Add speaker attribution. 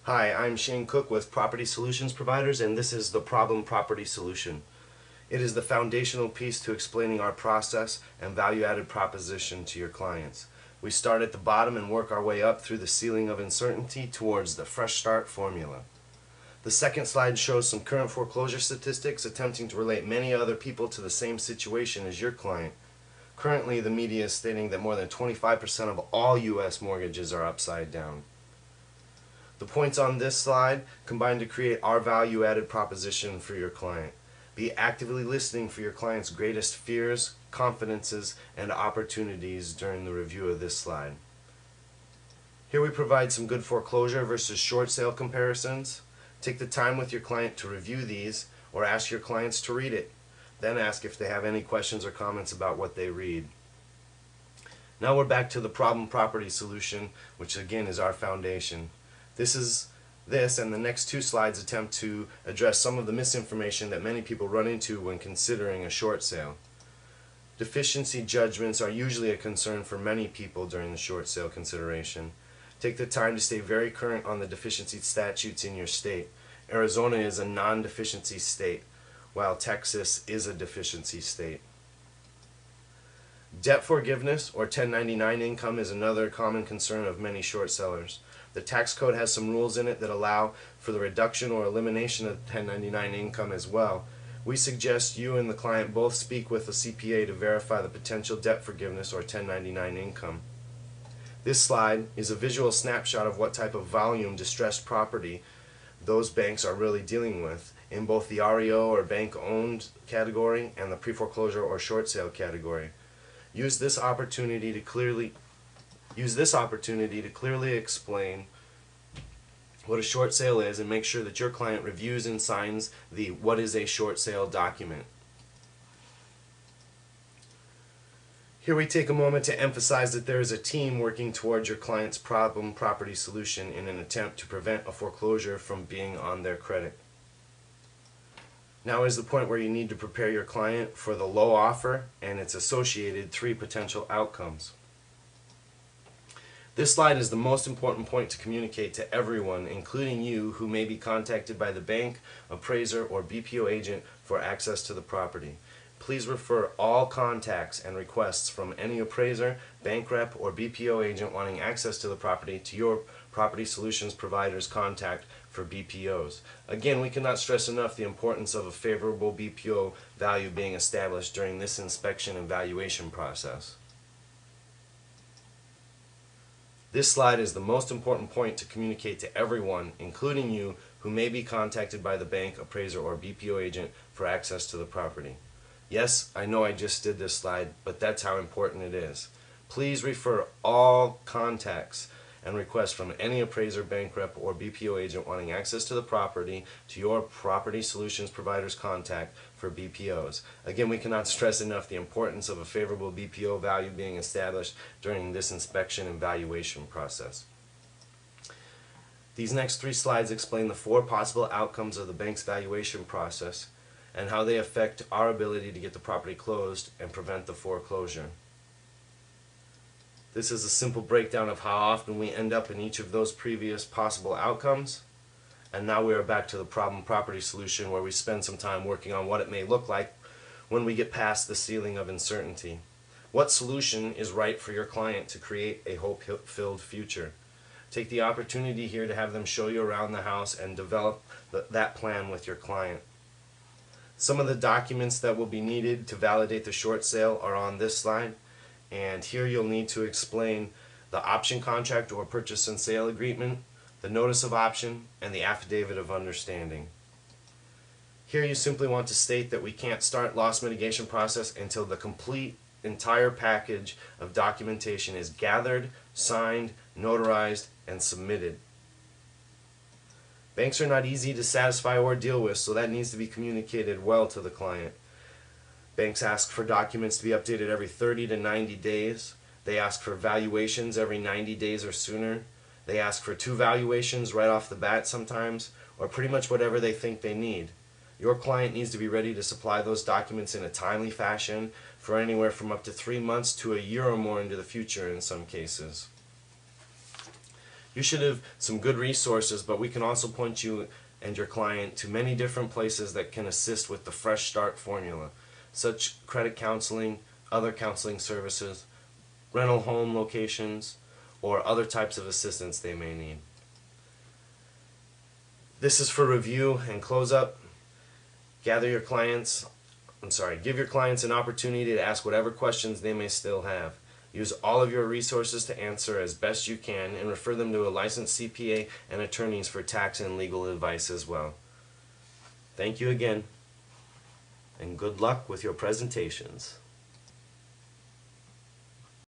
Speaker 1: Hi, I'm Shane Cook with Property Solutions Providers, and this is the Problem Property Solution. It is the foundational piece to explaining our process and value-added proposition to your clients. We start at the bottom and work our way up through the ceiling of uncertainty towards the Fresh Start formula. The second slide shows some current foreclosure statistics attempting to relate many other people to the same situation as your client. Currently, the media is stating that more than 25% of all U.S. mortgages are upside down. The points on this slide combine to create our value-added proposition for your client. Be actively listening for your client's greatest fears, confidences, and opportunities during the review of this slide. Here we provide some good foreclosure versus short sale comparisons. Take the time with your client to review these or ask your clients to read it. Then ask if they have any questions or comments about what they read. Now we're back to the Problem Property Solution, which again is our foundation. This and the next two slides attempt to address some of the misinformation that many people run into when considering a short sale. Deficiency judgments are usually a concern for many people during the short sale consideration. Take the time to stay very current on the deficiency statutes in your state. Arizona is a non-deficiency state, while Texas is a deficiency state. Debt forgiveness or 1099 income is another common concern of many short sellers. The tax code has some rules in it that allow for the reduction or elimination of 1099 income as well. We suggest you and the client both speak with a CPA to verify the potential debt forgiveness or 1099 income. This slide is a visual snapshot of what type of volume distressed property those banks are really dealing with in both the REO or bank-owned category and the pre-foreclosure or short sale category. Use this opportunity to clearly explain what a short sale is and make sure that your client reviews and signs the "What is a short sale" document. Here we take a moment to emphasize that there is a team working towards your client's problem property solution in an attempt to prevent a foreclosure from being on their credit. Now is the point where you need to prepare your client for the low offer and its associated 3 potential outcomes. This slide is the most important point to communicate to everyone, including you, who may be contacted by the bank, appraiser, or BPO agent for access to the property. Please refer all contacts and requests from any appraiser, bank rep, or BPO agent wanting access to the property to your Property Solutions Provider's contact for BPOs. Again, we cannot stress enough the importance of a favorable BPO value being established during this inspection and valuation process. This slide is the most important point to communicate to everyone, including you, who may be contacted by the bank, appraiser, or BPO agent for access to the property. Yes, I know I just did this slide, but that's how important it is. Please refer all contacts and requests from any appraiser, bank rep, or BPO agent wanting access to the property to your Property Solutions Provider's contact for BPOs. Again, we cannot stress enough the importance of a favorable BPO value being established during this inspection and valuation process. These next 3 slides explain the 4 possible outcomes of the bank's valuation process and how they affect our ability to get the property closed and prevent the foreclosure. This is a simple breakdown of how often we end up in each of those previous possible outcomes. And now we are back to the Problem Property Solution, where we spend some time working on what it may look like when we get past the ceiling of uncertainty. What solution is right for your client to create a hope-filled future? Take the opportunity here to have them show you around the house and develop that plan with your client. Some of the documents that will be needed to validate the short sale are on this slide. And here you'll need to explain the option contract or purchase and sale agreement, the notice of option, and the affidavit of understanding. Here you simply want to state that we can't start loss mitigation process until the complete entire package of documentation is gathered, signed, notarized, and submitted. Banks are not easy to satisfy or deal with, so that needs to be communicated well to the client. Banks ask for documents to be updated every 30 to 90 days. They ask for valuations every 90 days or sooner. They ask for 2 valuations right off the bat sometimes, or pretty much whatever they think they need. Your client needs to be ready to supply those documents in a timely fashion for anywhere from up to 3 months to a year or more into the future in some cases. You should have some good resources, but we can also point you and your client to many different places that can assist with the Fresh Start formula, such credit counseling, other counseling services, rental home locations, or other types of assistance they may need. This is for review and close-up. Give your clients an opportunity to ask whatever questions they may still have. Use all of your resources to answer as best you can, and refer them to a licensed CPA and attorneys for tax and legal advice as well. Thank you again, and good luck with your presentations.